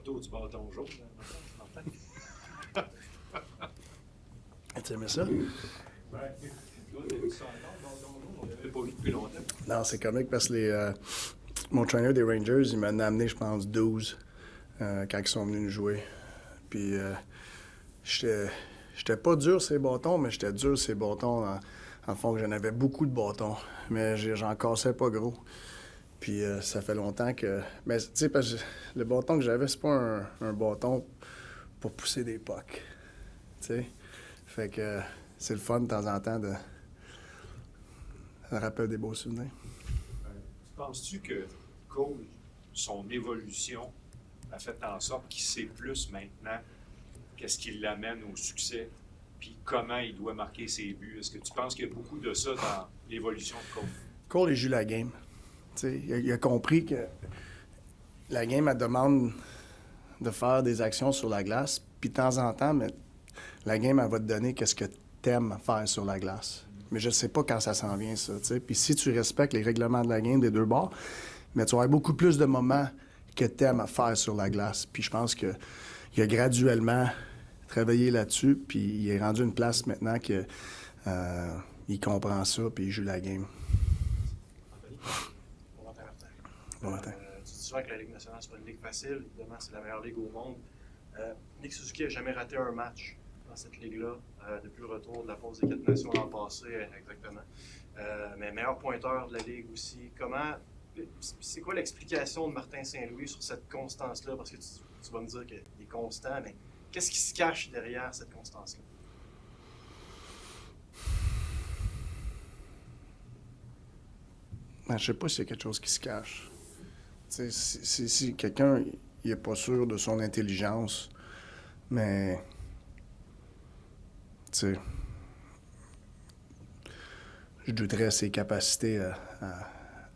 photo du bâton jaune, Martin. Tu aimais ça? Ouais. Toi, t'as vu ça encore, le bâton jaune? On l'avait pas vu depuis longtemps. Non, c'est comique parce que mon trainer des Rangers, il m'en a amené, je pense, 12 quand ils sont venus nous jouer. Puis j'étais pas dur sur les bâtons, mais j'étais dur sur les bâtons. En fond, que j'en avais beaucoup de bâtons, mais j'en cassais pas gros. Puis ça fait longtemps que... Mais tu sais, parce que le bâton que j'avais, c'est pas un bâton pour pousser des pucks. Tu sais? Fait que c'est le fun de temps en temps de... Ça rappelle des beaux souvenirs. Penses-tu que Cole, son évolution, a fait en sorte qu'il sait plus maintenant qu'est-ce qui l'amène au succès, puis comment il doit marquer ses buts? Est-ce que tu penses qu'il y a beaucoup de ça dans l'évolution de Cole? Cole, il joue la game. T'sais, il a compris que la game, elle demande de faire des actions sur la glace, puis de temps en temps, mais la game, elle va te donner qu'est-ce que t'aimes faire sur la glace. Mais je sais pas quand ça s'en vient, ça. T'sais. Puis si tu respectes les règlements de la game des deux bords, mais tu vas avoir beaucoup plus de moments que t'aimes à faire sur la glace. Puis je pense qu'il a graduellement travaillé là-dessus, puis il est rendu une place maintenant que il comprend ça, puis il joue la game. Bon matin, Martin. Bon matin. Tu dis souvent que la Ligue nationale, c'est pas une ligue facile. Évidemment, c'est la meilleure ligue au monde. Nick Suzuki n'a jamais raté un match dans cette ligue-là, depuis le retour de la pause des 4 nations l'an passé, exactement. Mais meilleur pointeur de la ligue aussi. C'est quoi l'explication de Martin Saint-Louis sur cette constance-là? Parce que tu vas me dire qu'il est constant, mais qu'est-ce qui se cache derrière cette constance-là? Ben, je sais pas s'il y a quelque chose qui se cache. Si quelqu'un n'est pas sûr de son intelligence, mais je douterais ses capacités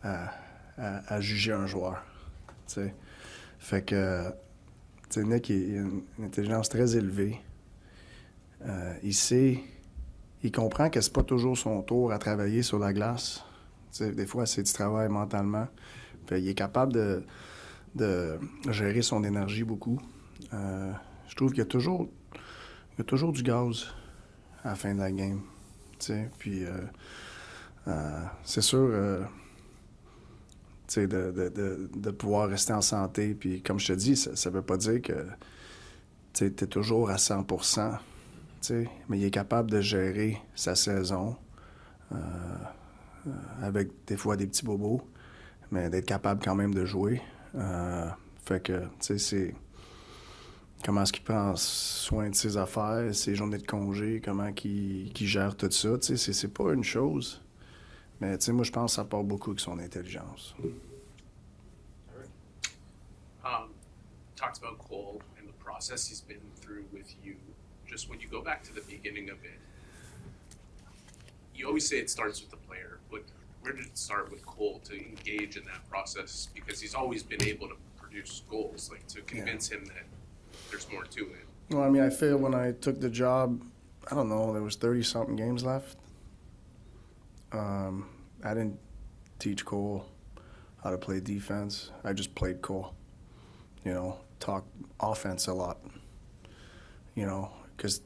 à juger un joueur. T'sais. Fait que Nick il a une intelligence très élevée. Il comprend que c'est pas toujours son tour à travailler sur la glace. T'sais, des fois, c'est du travail mentalement. Fait, il est capable de gérer son énergie beaucoup. Je trouve qu'il y a toujours du gaz à la fin de la game. Puis, c'est sûr, de pouvoir rester en santé. Puis, comme je te dis, ça ne veut pas dire que tu es toujours à 100%. Mais il est capable de gérer sa saison. Avec des fois des petits bobos, mais d'être capable quand même de jouer. Fait que, tu sais, c'est comment est-ce qu'il prend soin de ses affaires, ses journées de congé, comment il gère tout ça. Tu sais, c'est pas une chose, mais tu sais, moi, je pense que ça part beaucoup avec son intelligence. Talked about Cole and the process he's been through with you. Just when you go back to the beginning of it, you always say it starts with the player, but where did it start with Cole to engage in that process? Because he's always been able to produce goals, like to convince him that there's more to it. Well, I mean, I feel when I took the job, I don't know, there was 30-something games left. I didn't teach Cole how to play defense. I just played Cole, talk offense a lot, because,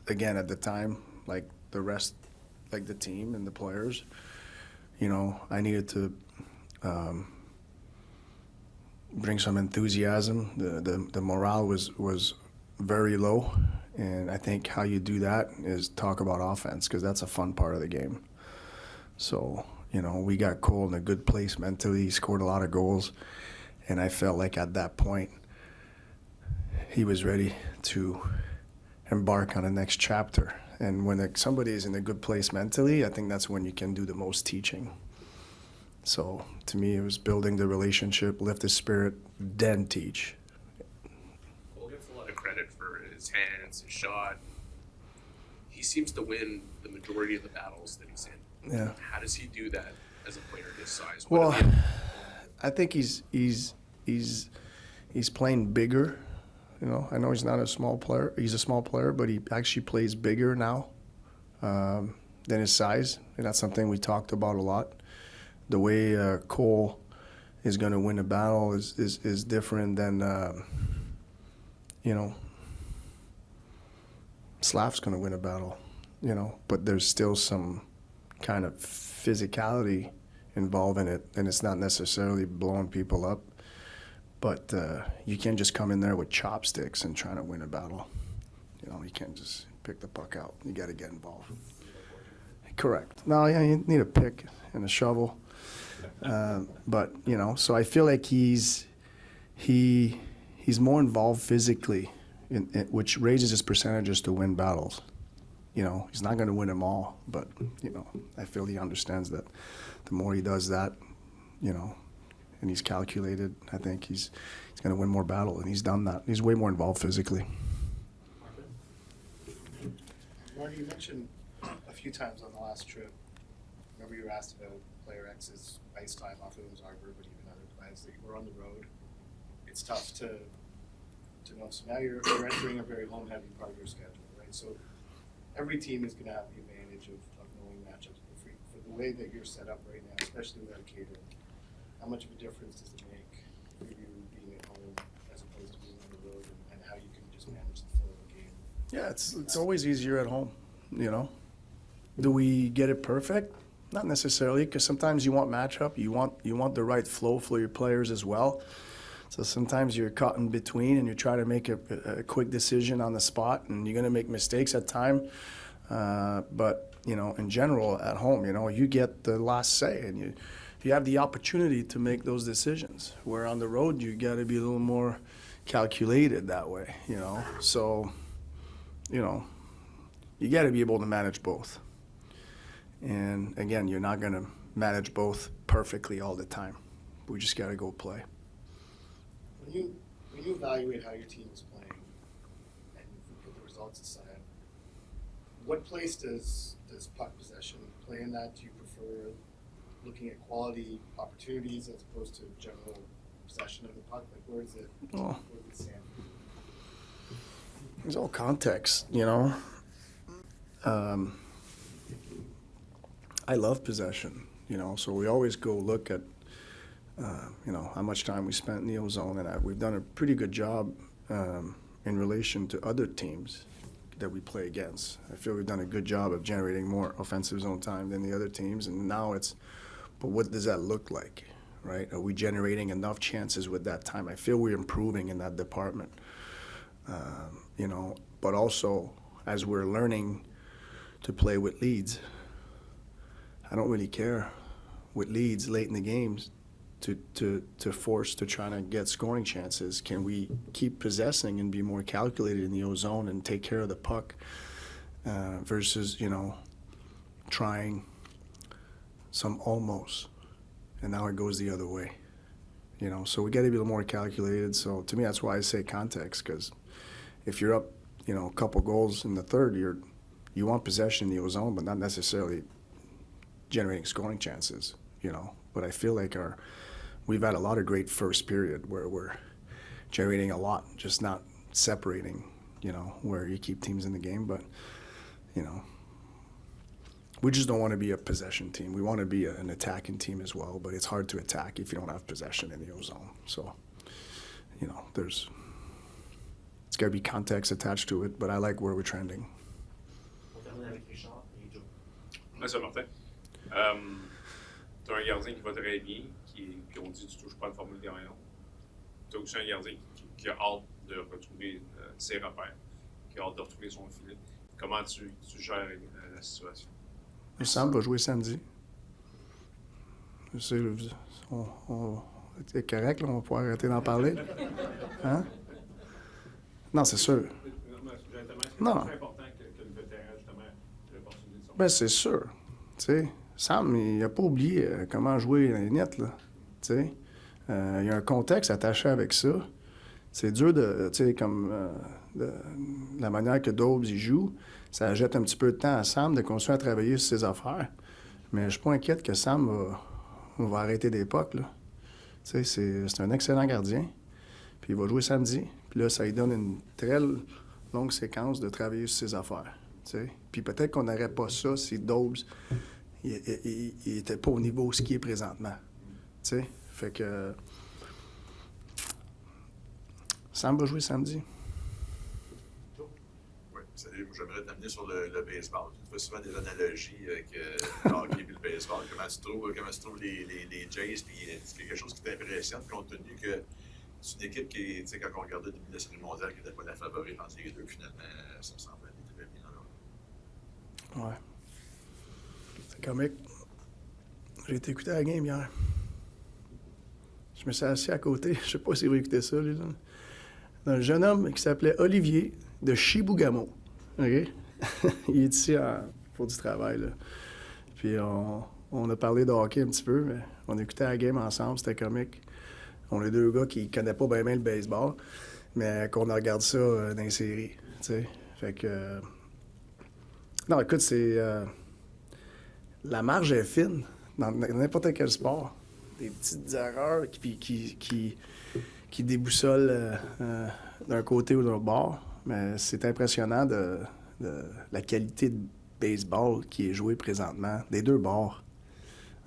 again, at the time, like the rest, like the team and the players, I needed to bring some enthusiasm. The morale was very low, and I think how you do that is talk about offense, because that's a fun part of the game. So, we got Cole in a good place mentally. He scored a lot of goals, and I felt like at that point he was ready to embark on the next chapter. And when somebody is in a good place mentally, I think that's when you can do the most teaching. So to me, it was building the relationship, lift his spirit, then teach. Cole gets a lot of credit for his hands, his shot. He seems to win the majority of the battles that he's in. Yeah. How does he do that as a player his size? Well, I think he's playing bigger. I know he's not a small player. He's a small player, but he actually plays bigger now than his size, and that's something we talked about a lot. The way Cole is going to win a battle is different than you know, Slav's going to win a battle, you know, but there's still some kind of physicality involved in it, and it's not necessarily blowing people up. But you can't just come in there with chopsticks and trying to win a battle. You know, you can't just pick the puck out. You got to get involved. Correct. No, yeah, you need a pick and a shovel. But you know, so I feel like he's more involved physically, which raises his percentages to win battles. You know, he's not going to win them all, but you know, I feel he understands that the more he does that, you know, and he's calculated, I think he's going to win more battles, and he's done that. He's way more involved physically. Marty, you mentioned a few times on the last trip, remember you were asked about player X's ice time off of Arbor, but even other players that were on the road. It's tough to know. So now you're entering a very home-heavy part of your schedule, right? So every team is going to have the advantage of knowing matchups. But for the way that you're set up right now, especially without catering, how much of a difference does it make for you being at home as opposed to being on the road, and how you can just manage the flow of the game? Yeah, it's always easier at home, you know. Do we get it perfect? Not necessarily, because sometimes you want matchup, you want the right flow for your players as well. So sometimes you're caught in between and you try to make a quick decision on the spot, and you're going to make mistakes at time. But, you know, in general, at home, you know, you get the last say, and you have the opportunity to make those decisions. Where on the road, you got to be a little more calculated that way, you know. So, you know, you got to be able to manage both. And again, you're not going to manage both perfectly all the time. We just got to go play. When you evaluate how your team is playing, and you put the results aside, what place does puck possession play in that? Do you prefer looking at quality opportunities as opposed to general possession of the puck? Like, where does it stand? There's all context, you know. I love possession, you know, so we always go look at, you know, how much time we spent in the O-zone, and we've done a pretty good job in relation to other teams that we play against. I feel we've done a good job of generating more offensive zone time than the other teams, and now but what does that look like, right? Are we generating enough chances with that time? I feel we're improving in that department, you know, but also as we're learning to play with leads, I don't really care with leads late in the games to force to try to get scoring chances. Can we keep possessing and be more calculated in the O-zone and take care of the puck versus, you know, trying some almost, and now it goes the other way, you know. So we got to be a little more calculated. So to me, that's why I say context, because if you're up, you know, a couple goals in the third, you want possession in the O-zone, but not necessarily generating scoring chances, you know. But I feel like we've had a lot of great first period where we're generating a lot, just not separating, you know, where you keep teams in the game. But, you know, we just don't want to be a possession team. We want to be an attacking team as well, but it's hard to attack if you don't have possession in the O-zone. So, you know, it's got to be context attached to it, but I like where we're trending. Merci, Martin. Tu as un gardien qui va très bien, puis on dit tu touches pas le formule des rayons. Tu as aussi un gardien qui a hâte de retrouver ses repères, qui a hâte de retrouver son filet. Comment tu gères la situation? Sam va jouer samedi. C'est correct, là, on va pouvoir arrêter d'en parler. Hein? Non, c'est sûr. Non. C'est important que le vétéran, justement, ait l'opportunité de sortir. Ben, c'est sûr. Tu sais, Sam, il n'a pas oublié comment jouer dans les nets, là. Tu sais, il y a un contexte attaché avec ça. C'est dur de, tu sais, comme la manière que Dobbs il joue, ça jette un petit peu de temps à Sam de continuer à travailler sur ses affaires. Mais je suis pas inquiète que Sam va arrêter des pucks, là. Tu sais, c'est un excellent gardien. Puis il va jouer samedi. Puis là, ça lui donne une très longue séquence de travailler sur ses affaires. Tu sais. Puis peut-être qu'on n'aurait pas ça si Dobbs il était pas au niveau ce qu'il est présentement. Tu sais. Fait que Sam va jouer samedi. j'aimerais t'amener sur le baseball. Tu fais souvent des analogies avec le hockey et le baseball. Comment tu trouves les Jays? Puis c'est quelque chose qui t'impressionne compte tenu que c'est une équipe qui, tu sais, quand on regardait le début de la série mondiale, qui n'était pas la favorite en série 2, finalement, ça me semble aller très bien. Ouais. C'est comique. J'ai été écouter la game hier. Je me suis assis à côté. Je sais pas si vous écoutez ça, lui, là. Un jeune homme qui s'appelait Olivier de Chibougamau. OK? Il est ici pour du travail, là. Puis on a parlé de hockey un petit peu, mais on écoutait la game ensemble. C'était comique. On est deux gars qui connaissent pas bien le baseball, mais qu'on regarde ça dans les séries, tu sais. Fait que... non, écoute, c'est... la marge est fine dans n'importe quel sport. Des petites erreurs qui déboussolent d'un côté ou d'un bord. Mais c'est impressionnant de la qualité de baseball qui est jouée présentement, des deux bords.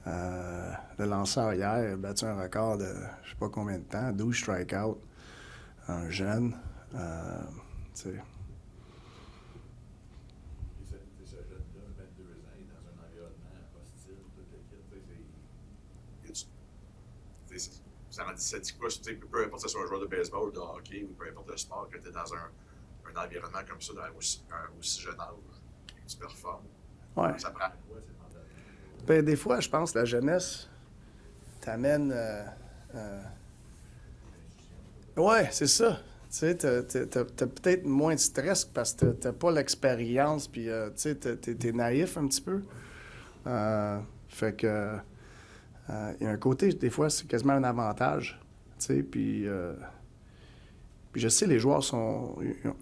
Le lanceur hier a battu un record de je sais pas combien de temps, 12 strikeouts, un jeune. Tu sais. Ce jeune-là, 22 ans, il est dans un environnement hostile, toute l'équipe. Ça dit quoi? Peu importe que ce soit un joueur de baseball, de hockey ou peu importe le sport, que tu es dans un environnement comme ça, à un aussi jeune âge, et que tu performes. Ouais. Ça prend. Ben, des fois, je pense que la jeunesse t'amène... ouais, c'est ça. Tu sais, t'as peut-être moins de stress parce que t'as pas l'expérience, puis tu sais, t'es naïf un petit peu. Fait que... il y a un côté, des fois, c'est quasiment un avantage, tu sais, puis je sais, les joueurs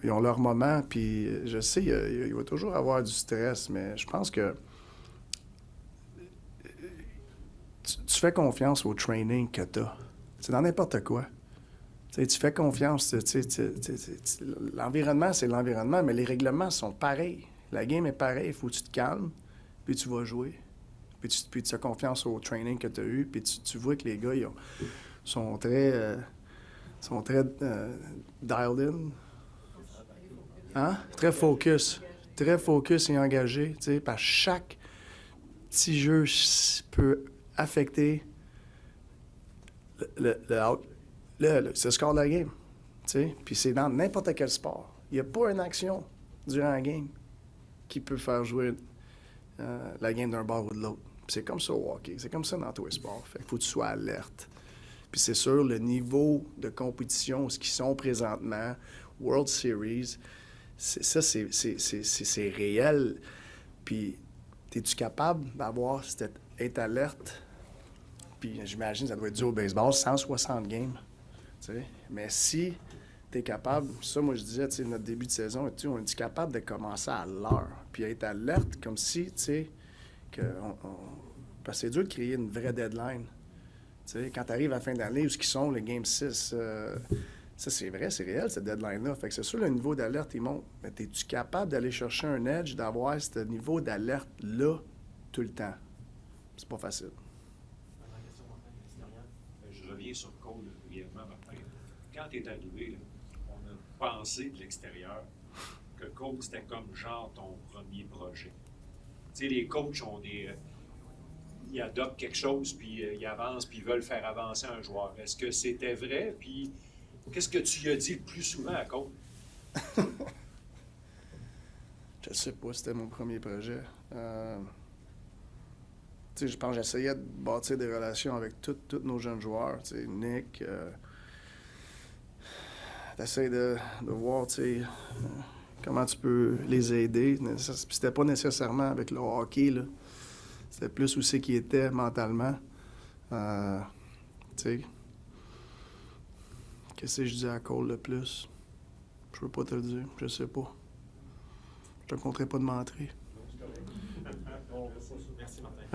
ils ont leur moment, puis je sais, il va toujours avoir du stress, mais je pense que tu fais confiance au training que tu as. C'est dans n'importe quoi. Tu fais confiance. L'environnement, c'est l'environnement, mais les règlements sont pareils. La game est pareille. Il faut que tu te calmes, puis tu vas jouer. Puis tu as confiance au training que tu as eu, puis tu vois que les gars, sont très dialed in. Hein? Très focus. Très focus et engagé. Parce que chaque petit jeu peut affecter le score de la game. Puis c'est dans n'importe quel sport. Il n'y a pas une action durant la game qui peut faire jouer la game d'un bord ou de l'autre. Puis c'est comme ça au hockey. C'est comme ça dans tous les sports. Fait qu'il faut que tu sois alerte. Puis c'est sûr, le niveau de compétition, ce qu'ils sont présentement, World Series, c'est réel. Puis es-tu capable d'avoir être alerte? Puis j'imagine que ça doit être dur au baseball, 160 games. T'sais. Mais si tu es capable, ça, moi je disais, notre début de saison, on est capable de commencer à l'heure, puis être alerte comme si, tu sais, parce que c'est dur de créer une vraie deadline. T'sais, quand tu arrives à la fin d'année, où ce qu'ils sont, les Game 6, ça c'est vrai, c'est réel, cette deadline-là. Fait que c'est sûr, le niveau d'alerte, il monte. Mais es-tu capable d'aller chercher un edge, d'avoir ce niveau d'alerte-là tout le temps? C'est pas facile. Je reviens sur Cole brièvement, Martin. Quand tu es arrivé, là, on a pensé de l'extérieur que Cole, c'était comme genre ton premier projet. Tu sais, les coachs ont ils adoptent quelque chose, puis ils avancent, puis ils veulent faire avancer un joueur. Est-ce que c'était vrai? Puis qu'est-ce que tu lui as dit le plus souvent à Cole? Je sais pas, c'était mon premier projet. Je pense que j'essayais de bâtir des relations avec tous nos jeunes joueurs. Nick, t'essayes de voir comment tu peux les aider. C'était pas nécessairement avec le hockey, là. C'était plus où c'est qu'ils étaient mentalement. Qu'est-ce que je dis à Cole le plus? Je peux pas te le dire, je sais pas. Je te compterai pas de m'entrer. Merci, Martin.